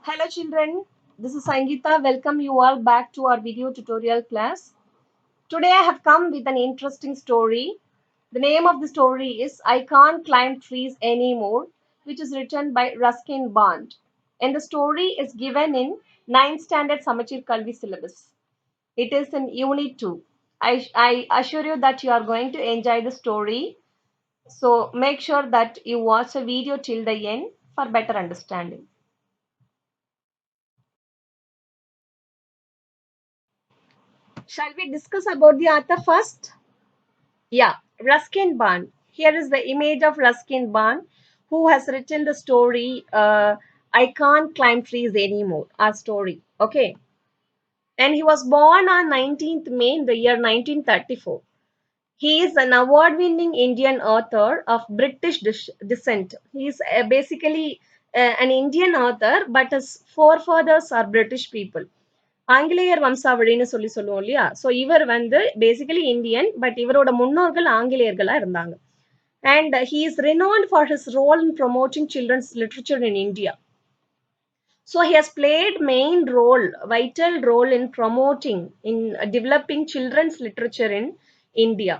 Hello children, this is Sangeeta. Welcome you all back to our video tutorial class. Today I have come with an interesting story. The name of the story is I Can't Climb Trees Anymore, which is written by Ruskin Bond. And the story is given in 9th standard Samachir Kalvi syllabus. It is in Unit 2. I assure you that you are going to enjoy the story. So make sure that you watch the video till the end for better understanding. Shall we discuss about the author first? Yeah, Ruskin Bond. Here is the image of Ruskin Bond, who has written the story I Can't Climb Trees Anymore, our story. Okay. And he was born on 19th May in the year 1934. He is an award winning Indian author of British descent. He is basically an Indian author, but his forefathers are British people. ஆங்கிலேயர் வம்சாவழின்னு சொல்லுவோம் இல்லையா so இவர் வந்து basically Indian but இவரோட முன்னோர்கள் ஆங்கிலேயர்களா இருந்தாங்க and he is renowned for his role in promoting children's literature in India. So he has played main role, vital role in promoting, in developing children's literature in India.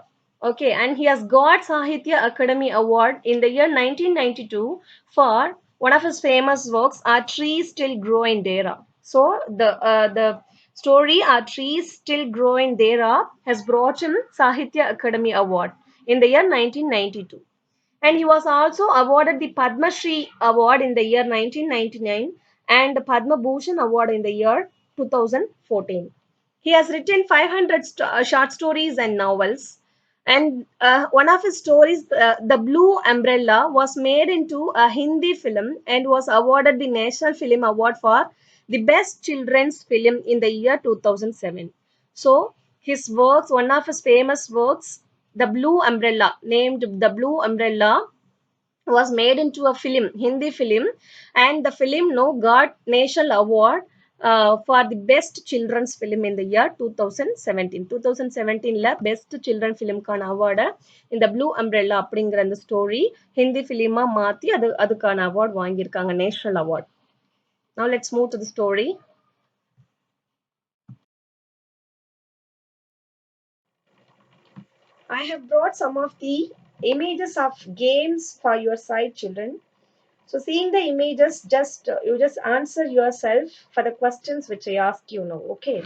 Okay, and he has got Sahitya Academy Award in the year 1992 for one of his famous works, Our Trees Still Grow in Dera. So the story Our Trees Still Grow in Dera has brought him Sahitya Academy Award in the year 1992. And he was also awarded the Padma Shri Award in the year 1999 and the Padma Bhushan Award in the year 2014. He has written 500 short stories and novels. And one of his stories, The Blue Umbrella, was made into a Hindi film and was awarded the National Film Award for the Best Children's Film in the year 2007. So, his works, one of his famous works, The Blue Umbrella, named The Blue Umbrella, was made into a film, Hindi film, and the film no got national award for the best children's film in the year 2017. 2017 la best children film கான award in the blue umbrella அப்படிங்கிற அந்த story Hindi film மாத்தி அதுக்கான award வாங்கியிருக்காங்க national award. Now let's move to the story. I have brought some of the images of games for your side children. So seeing the images, just you just answer yourself for the questions which I ask you now. Okay.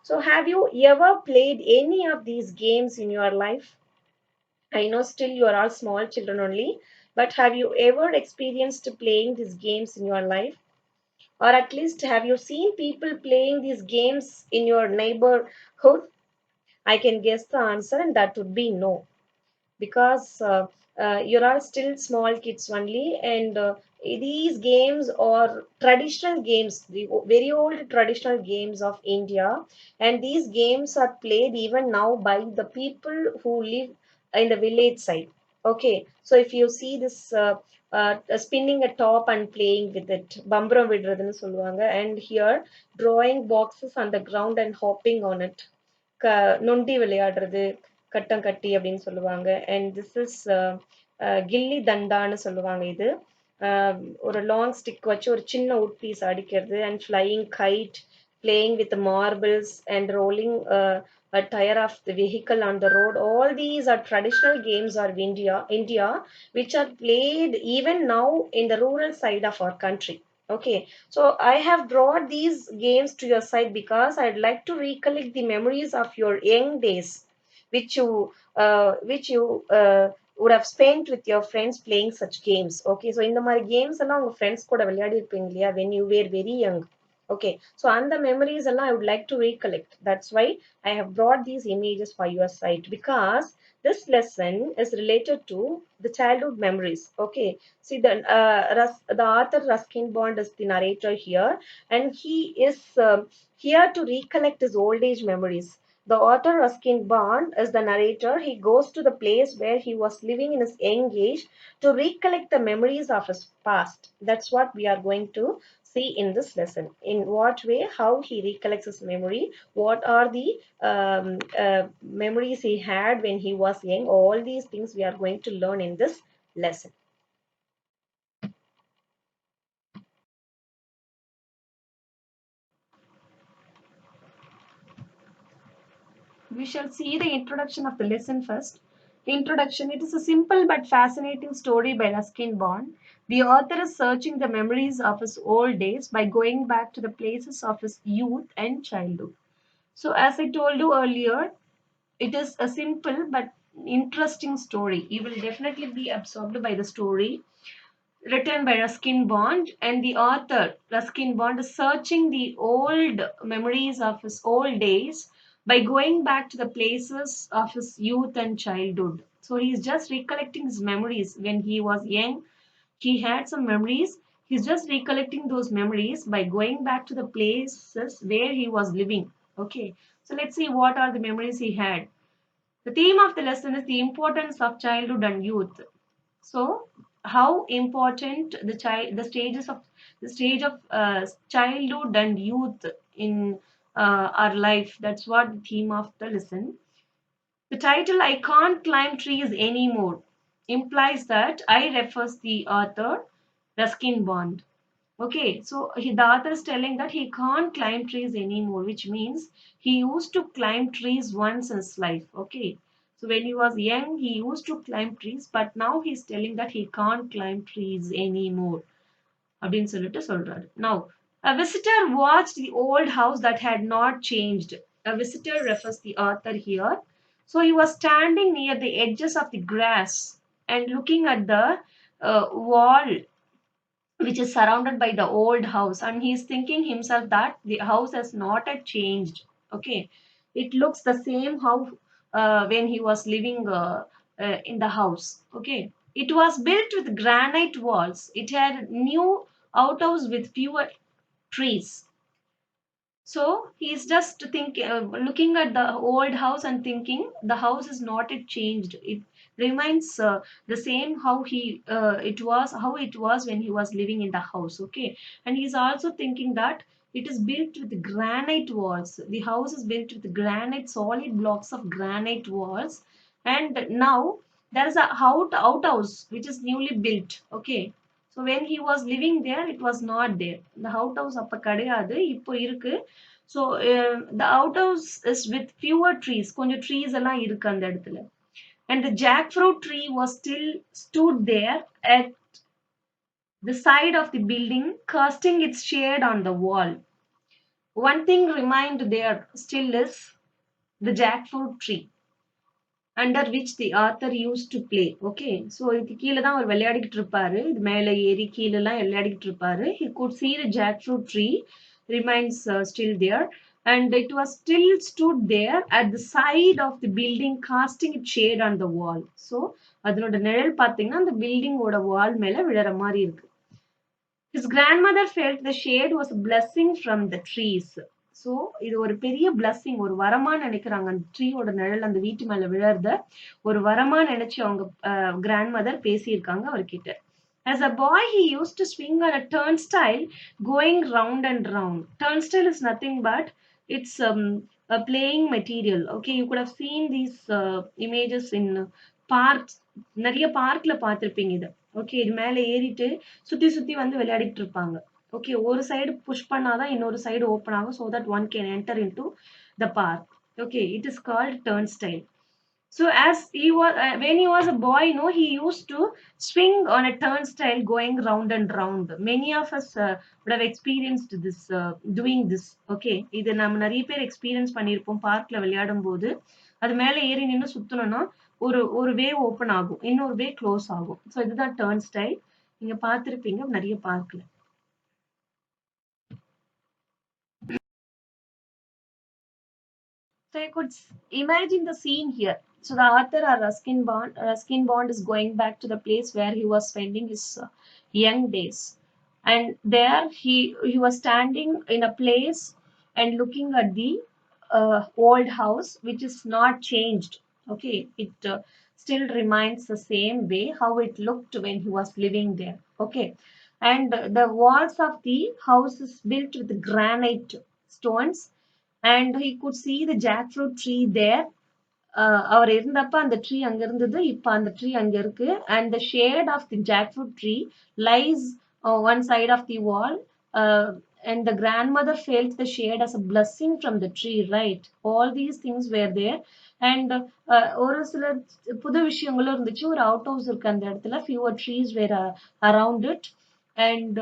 So have you ever played any of these games in your life? I know still you are all small children only, but have you ever experienced playing these games in your life? Or at least have you seen people playing these games in your neighborhood? I can guess the answer, and that would be no, because you are still small kids only, and these games are traditional games, the very old traditional games of India, and these games are played even now by the people who live in the village side. Okay, so if you see this spinning a top and playing with it, bambram vidradhunu solluvaanga, and here drawing boxes on the ground and hopping on it, நொண்டி விளையாடுறது, கட்டம் கட்டி அப்படின்னு சொல்லுவாங்க. And this is கில்லி தண்டான்னு சொல்லுவாங்க இது. ஒரு long stick வச்சு ஒரு சின்ன wood piece அடிக்கிறது, and flying kite, playing with the marbles and rolling a tire of the vehicle on the road. All these are traditional games of India, which are played even now in the rural side of our country. Okay, so I have brought these games to your side because I'd like to recollect the memories of your young days, which you would have spent with your friends playing such games. Okay, so இந்த மாதிரி games எல்லாம் உங்க friends கூட விளையாடி இருப்பீங்க இல்லையா when you were very young. Okay, so அந்த memories எல்லாம் I would like to recollect. That's why I have brought these images for your side, because this lesson is related to the childhood memories. Okay, see the author Ruskin Bond is the narrator here, and he is here to recollect his old age memories. The author Ruskin Bond is the narrator. He goes to the place where he was living in his young age to recollect the memories of his past. That's what we are going to see in this lesson. In what way, how he recollects his memory, what are the memories he had when he was young. All these things we are going to learn in this lesson. we shall see the introduction of the lesson first. Introduction. It is a simple but fascinating story by Ruskin Bond. The author is searching the memories of his old days by going back to the places of his youth and childhood. So, as I told you earlier, it is a simple but interesting story. You will definitely be absorbed by the story written by Ruskin Bond, and the author Ruskin Bond is searching the old memories of his old days by going back to the places of his youth and childhood. So he's just recollecting his memories when he was young. He had some memories. He's just recollecting those memories by going back to the places where he was living. Okay, so let's see what are the memories he had. The theme of the lesson is the importance of childhood and youth. So, how important the stage of childhood and youth in our life. That's what the theme of the lesson. The title "I Can't Climb Trees Anymore" implies that I refers the author Ruskin Bond. Okay, so the author is telling that he can't climb trees anymore, which means he used to climb trees once in his life. Okay, so when he was young, he used to climb trees, but now he's telling that he can't climb trees anymore. அப்படின்னு சொல்லிட்டு சொல்றாரு. Now, a visitor watched the old house that had not changed. A visitor refers the author here. So he was standing near the edges of the grass and looking at the wall which is surrounded by the old house, and he's thinking himself that the house has not yet changed. Okay, it looks the same how when he was living in the house. Okay, it was built with granite walls. It had new outhouse with fewer trees. So he's just thinking, looking at the old house and thinking the house is not yet changed. It remains the same how it was when he was living in the house. Okay, and he's also thinking that it is built with granite walls. The house is built with granite, solid blocks of granite walls, and now there is a outhouse which is newly built. Okay, so when he was living there, it was not there. The outhouse அப்ப கிடையாது, இப்போ இருக்கு. So the outhouse is with fewer trees. கொஞ்சம் trees எல்லாம் இருக்கு அந்த இடத்துல. And the jackfruit tree was still stood there at the side of the building, casting its shade on the wall. One thing remained there still is the jackfruit tree, under which the author used to play. Okay, so இதுக்கு கீழே தான் அவர் விளையாடிக்கிட்டு இருப்பாரு. இது மேலே ஏறி கீழே எல்லாம் விளையாடிக்கிட்டு இருப்பாரு. He could see the jackfruit tree remains still there, and it was still stood there at the side of the building, casting its shade on the wall. So அதனோட நிழல் பார்த்தீங்கன்னா அந்த பில்டிங்கோட வால் மேல விழற மாதிரி இருக்கு. His grandmother felt the shade was a blessing from the trees. So இது ஒரு பெரிய பிளஸ்ஸிங், ஒரு வரமா நினைக்கிறாங்க. அந்த ட்ரீயோட நிழல் அந்த வீட்டு மேல விழறத ஒரு வரமா நினைச்சு அவங்க கிராண்ட் மதர் பேசியிருக்காங்க அவர்கிட்ட. As a boy, he used to swing on a turnstile going round and round. Turnstile is nothing but it's a playing material. Okay, you could have seen these images in parks. நிறைய பார்க்ல பார்த்திருப்பீங்க இத. Okay, இது மேல ஏறிட்டு சுத்தி சுத்தி வந்து விளையாடிட்டு இருப்பாங்க. ஓகே, ஒரு சைடு புஷ் பண்ணாதான் இன்னொரு சைடு ஓப்பன் ஆகும், so that one can enter into the park. Okay, it is called turnstile. So as he was when he was a boy, he used to swing on a turnstile going round and round. Many of us would have experienced this, doing this. Okay, இது நம்ம நிறைய பேர் experience பண்ணியிருப்போம். பார்க்ல விளையாடும் போது அது மேல ஏறி நின்று சுத்தணும்னா ஒரு வே ஓப்பன் ஆகும், இன்னொரு வே க்ளோஸ் ஆகும். ஸோ இதுதான் டர்ன்ஸ்டைல். நீங்க பார்த்திருப்பீங்க நிறைய பார்க்ல. So I could imagine the scene here. So the author Ruskin Bond is going back to the place where he was spending his young days, and there he was standing in a place and looking at the old house, which is not changed. Okay, it still remains the same way how it looked when he was living there. Okay, and the walls of the house is built with granite stones, and he could see the jackfruit tree there. அவர் இருந்தப்ப அந்த tree அங்க இருந்தது, இப்ப அந்த tree அங்க இருக்கு. And the shade of the jackfruit tree lies one side of the wall, and the grandmother felt the shade as a blessing from the tree, right? All these things were there. And ஒரு சில புது விஷயங்களும் இருந்துச்சு. ஒரு out house இருக்கு அந்த இடத்துல. Fewer trees were around it. And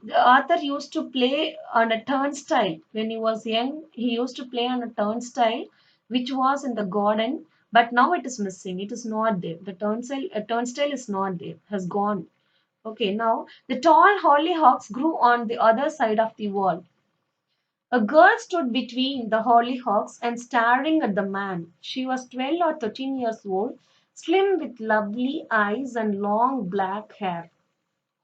the author used to play on a turnstile. When he was young, he used to play on a turnstile, which was in the garden. But now it is missing. It is not there. The turnstile is not there. Has gone. Okay, now the tall hollyhocks grew on the other side of the wall. A girl stood between the hollyhocks and staring at the man. She was 12 or 13 years old, slim with lovely eyes and long black hair.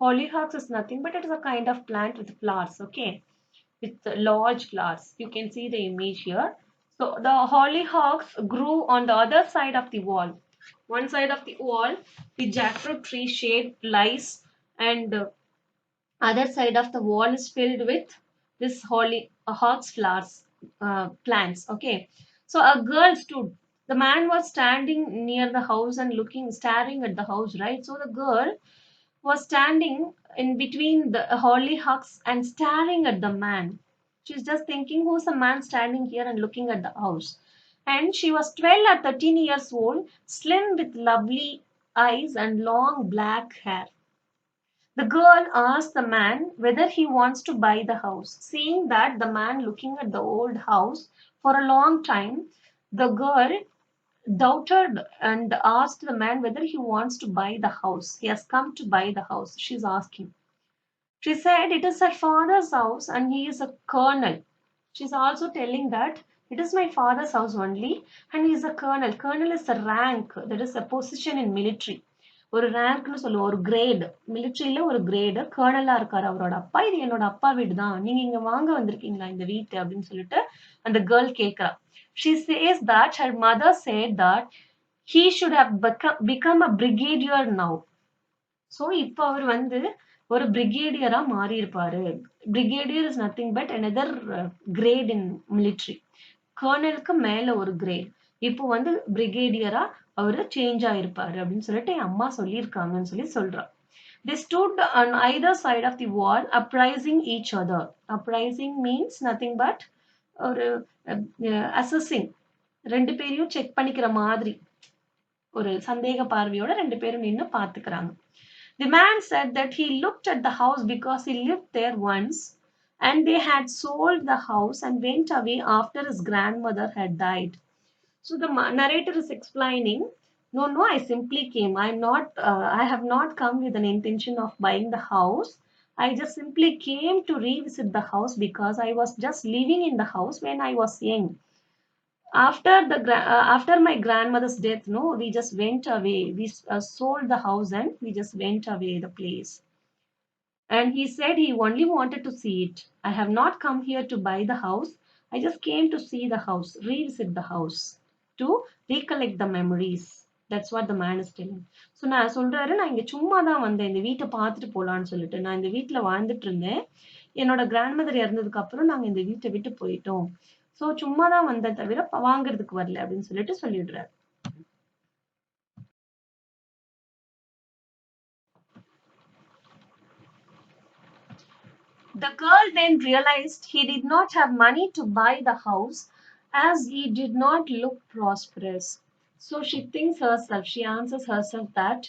Hollyhocks is nothing but it is a kind of plant with flowers, okay? With large flowers. You can see the image here. So the hollyhocks grew on the other side of the wall. One side of the wall, the jackfruit tree shade lies, and other side of the wall is filled with this hollyhocks flowers plants. Okay, so a girl stood. The man was standing near the house and looking, staring at the house, right? So the girl was standing in between the hollyhocks and staring at the man. She's just thinking, who's the man standing here and looking at the house? And she was 12 or 13 years old, slim with lovely eyes and long black hair. The girl asked the man whether he wants to buy the house. Seeing that the man looking at the old house for a long time, the girl doubted and asked the man whether he wants to buy the house. He has come to buy the house. She's asking. She said it is her father's house and he is a colonel. She's also telling that it is my father's house only and he is a colonel. Colonel is a rank, that is a position in military. ஒரு ரேங்க்னு சொல்லுவோம், ஒரு grade மிலிட்ரியில ஒரு grade கர்னலா இருக்காரு அவரோட அப்பா. இது என்னோட அப்பா வீடு தான், நீங்க இங்க வாங்க வந்திருக்கீங்களா இந்த வீட்டு அப்படின்னு சொல்லிட்டு அந்த கேர்ள் கேட்கிறா. She says that her mother said that he should have become a brigadier now. So இப்போ அவர் வந்து ஒரு பிரிகேடியரா மாறி இருப்பாரு. Brigadier is nothing but another grade in military. கர்னலுக்கு மேல ஒரு கிரேட். இப்போ வந்து பிரிகேடியரா அவரு சேஞ்ச் ஆயிருப்பாரு அப்படின்னு சொல்லிட்டு என் அம்மா சொல்லியிருக்காங்கன்னு சொல்லி சொல்றா. They stood on either side of the wall, appraising each other. Appraising means nothing but ஒரு assessing. ரெண்டு பேரையும் செக் பண்ணிக்கிற மாதிரி ஒரு சந்தேக பார்வையோட ரெண்டு பேரும் நின்னு பாத்துக்கிறாங்க. The man said that he looked at the house because he lived there once and they had sold the house and went away after his grandmother had died. So the narrator is explaining, no, I simply came. I have not come with an intention of buying the house. I just simply came to revisit the house because I was just living in the house when I was young. After my grandmother's death, no, we just went away. We sold the house and we just went away the place. And he said he only wanted to see it. I have not come here to buy the house. I just came to see the house, revisit the house, to recollect the memories. That's what the man is telling. So நான் சொல்றாரு, நான் இங்க சும்மா தான் வந்தேன் இந்த வீட்டை பார்த்துட்டு போலான்னு சொல்லிட்டு. நான் இந்த வீட்டுல வாழ்ந்துட்டு இருந்தேன். என்னோட கிராண்ட்மதர் இறந்ததுக்கு அப்புறம் நாங்க இந்த வீட்டை விட்டு போயிட்டோம். சோ சும்மா தான் வந்தேன் தவிர வாங்குறதுக்கு வரல அப்படின்னு சொல்லிட்டு சொல்லிடுறாரு. The girl then realized he did not have money to buy the house as he did not look prosperous. So she thinks herself, she answers herself that,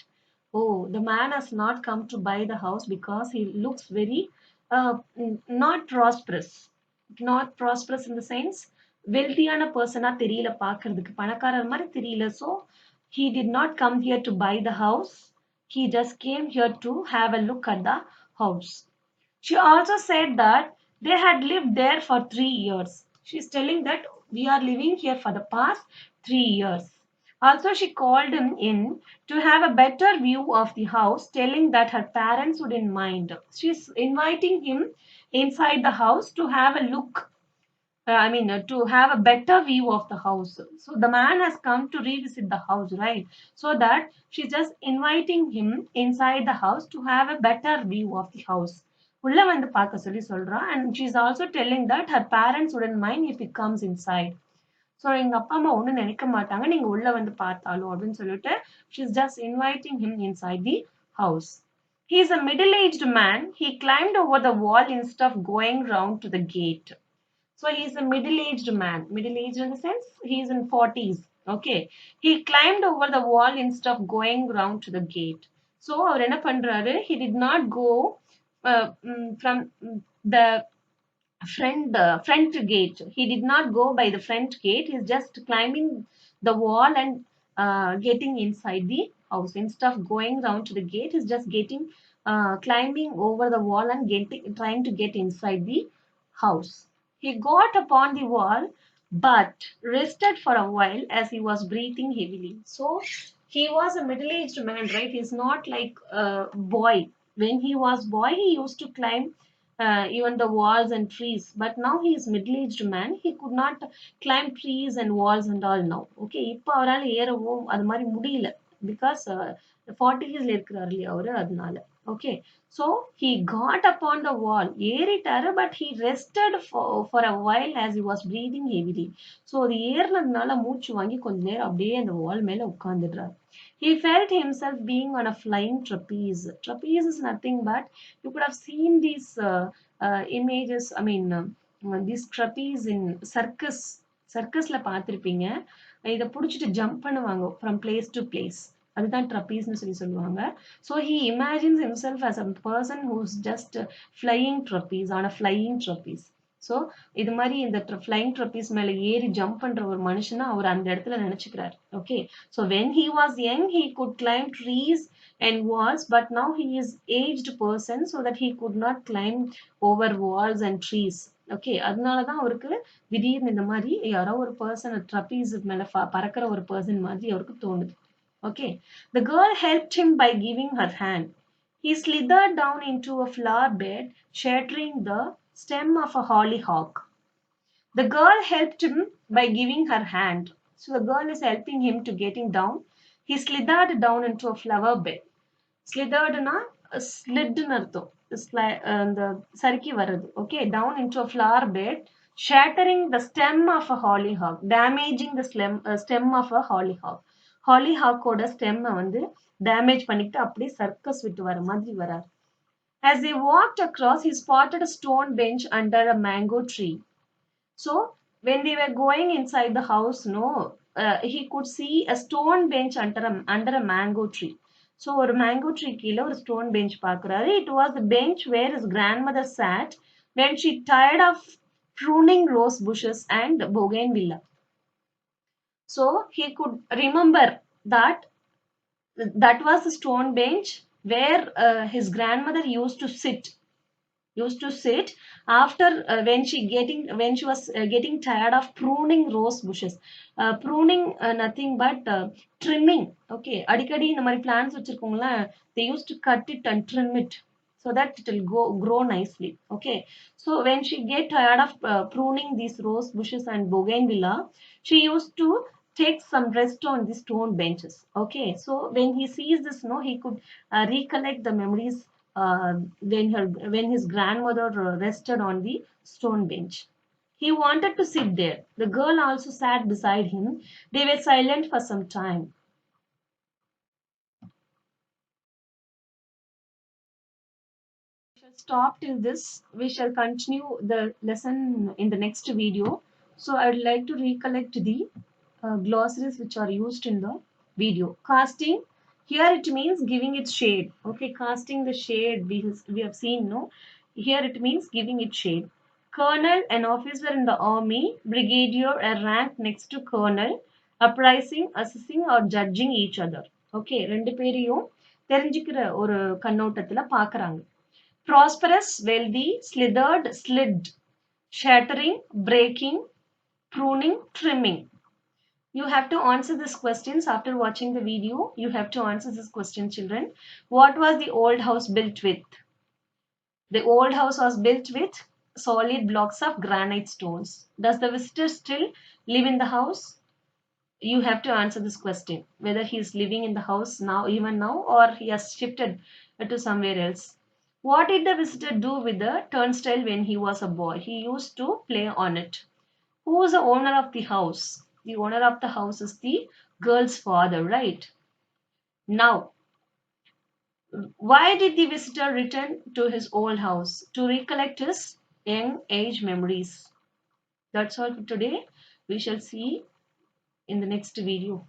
oh, the man has not come to buy the house because he looks very not prosperous. Not prosperous in the sense, wealthyana persona தெரியல பார்க்கிறதுக்கு, பணக்காரர் மாதிரி தெரியல. So he did not come here to buy the house. He just came here to have a look at the house. She also said that they had lived there for 3 years. She's telling that we are living here for the past 3 years. Also, she called him in to have a better view of the house, telling that her parents wouldn't mind. She's inviting him inside the house to have a look. To have a better view of the house. So the man has come to revisit the house, right? So that she's just inviting him inside the house to have a better view of the house. உள்ள வந்து பார்க்க சொல்லி சொல்றா. And she's also telling that her parents wouldn't mind if he comes inside. So எங்க அப்பா அம்மா ஒண்ணும் நினைக்க மாட்டாங்க நீங்க உள்ள வந்து பார்த்தாலும் அப்படின்னு சொல்லிட்டு she's just inviting him inside the house. He's a middle-aged man. He climbed over the wall instead of going round to the gate. So he's a middle-aged man. Middle-aged in the sense he's in 40s. Okay. He climbed over the wall instead of going round to the gate. So அவர் என்ன பண்றாரு? He did not go from the front gate. He did not go by the front gate. He's just climbing the wall and getting inside the house. Instead of going round to the gate, he's just getting climbing over the wall and trying to get inside the house. He got upon the wall, but rested for a while as he was breathing heavily. So he was a middle-aged man, right? He's not like a boy. When he was boy, he used to climb even the walls and trees. But now he is middle-aged man. He could not climb trees and walls and all now. Okay, இப்போ அவரால் ஏறவோ அது மாதிரி முடியல because 40s இருக்கிறாரு இல்லையா அவரு அதனால. Okay, so he got upon the wall. ஏறிட்டாரு but he rested for a while as he was breathing heavily. So அது ஏறினதுனால மூச்சு வாங்கி கொஞ்ச நேரம் அப்படியே அந்த வால் மேல உட்கார்ந்துடுறாரு. He felt himself being on a flying trapeze. Trapeze is nothing but you could have seen these images. I mean, these trapeze in circus. Circusல பார்த்திருப்பீங்க. இதை புடிச்சிட்டு ஜம்ப் பண்ணுவாங்க from place to place. அதுதான் ட்ரப்பீஸ்னு சொல்லுவாங்க. So he imagines himself as a person who's just flying trapeze on a flying trapeze. So இது மாதிரி இந்த flying trapeze மேல ஏறி ஜம்ப் பண்ற ஒரு மனுஷனா அவர் அந்த இடத்துல நினைச்சுக்கிறாரு. Okay, so when he was young he could climb trees and walls, but now he is aged person so that he could not climb over walls and trees. Okay, அதனாலதான் அவருக்கு திடீர்னு இந்த மாதிரி யாரோ ஒரு பர்சன் ட்ரப்பீஸ் மேல பறக்கிற ஒரு பர்சன் மாதிரி அவருக்கு தோணுது. Okay, the girl helped him by giving her hand. He slithered down into a flower bed, shattering the stem of a hollyhock. The girl helped him by giving her hand. So the girl is helping him to getting down. He slithered down into a flower bed. Slithered na slid nartho. The sarki varadu. Okay, down into a flower bed, shattering the stem of a hollyhock, damaging the stem of a hollyhock. Hollyhock-ஓட ஸ்டெம்மை வந்து damage பண்ணிட்டு அப்படியே circus விட்டு வர மாதிரி வராரு. As they walked across, he spotted a stone bench under a mango tree. So when they were going inside the house, he could see a stone bench under a mango tree. So ஒரு mango tree கீழ ஒரு stone bench பார்க்கறாரு. It was the bench where his grandmother sat when she tired of pruning rose bushes and bougainvillea. So he could remember that was the stone bench where his grandmother used to sit after when she was getting tired of pruning rose bushes. Pruning nothing but trimming. Okay, adikadi இந்த மாதிரி plants வச்சிருக்கோங்களா, they used to cut it and trim it so that it will grow nicely. Okay, so when she get tired of pruning these rose bushes and bougainvillea, she used to take some rest on the stone benches. Okay, so when he sees this, he could recollect the memories when his grandmother rested on the stone bench. He wanted to sit there. The girl also sat beside him. They were silent for some time. We shall stop till this. We shall continue the lesson in the next video. So I would like to recollect the glossaries which are used in the video. Casting, here it means giving it shade. Okay, casting the shade we have seen, no? Here it means giving it shade. Colonel, an officer in the army. Brigadier, a rank next to colonel. Uprising, assessing or judging each other. Okay, ரெண்டு பேரையும் தெரிஞ்சுக்கிற ஒரு கண்ணோட்டத்துல பார்க்கறாங்க. Prosperous, wealthy, slithered, slid. Shattering, breaking, pruning, trimming. You have to answer these questions after watching the video. You have to answer this question, children. What was the old house built with? The old house was built with solid blocks of granite stones. Does the visitor still live in the house? You have to answer this question. Whether he is living in the house now, even now, or he has shifted to somewhere else. What did the visitor do with the turnstile when he was a boy? He used to play on it. Who is the owner of the house? The owner of the house is the girl's father, right? Now, Why did the visitor return to his old house? To recollect his young age memories. That's all for today. We shall see in the next video.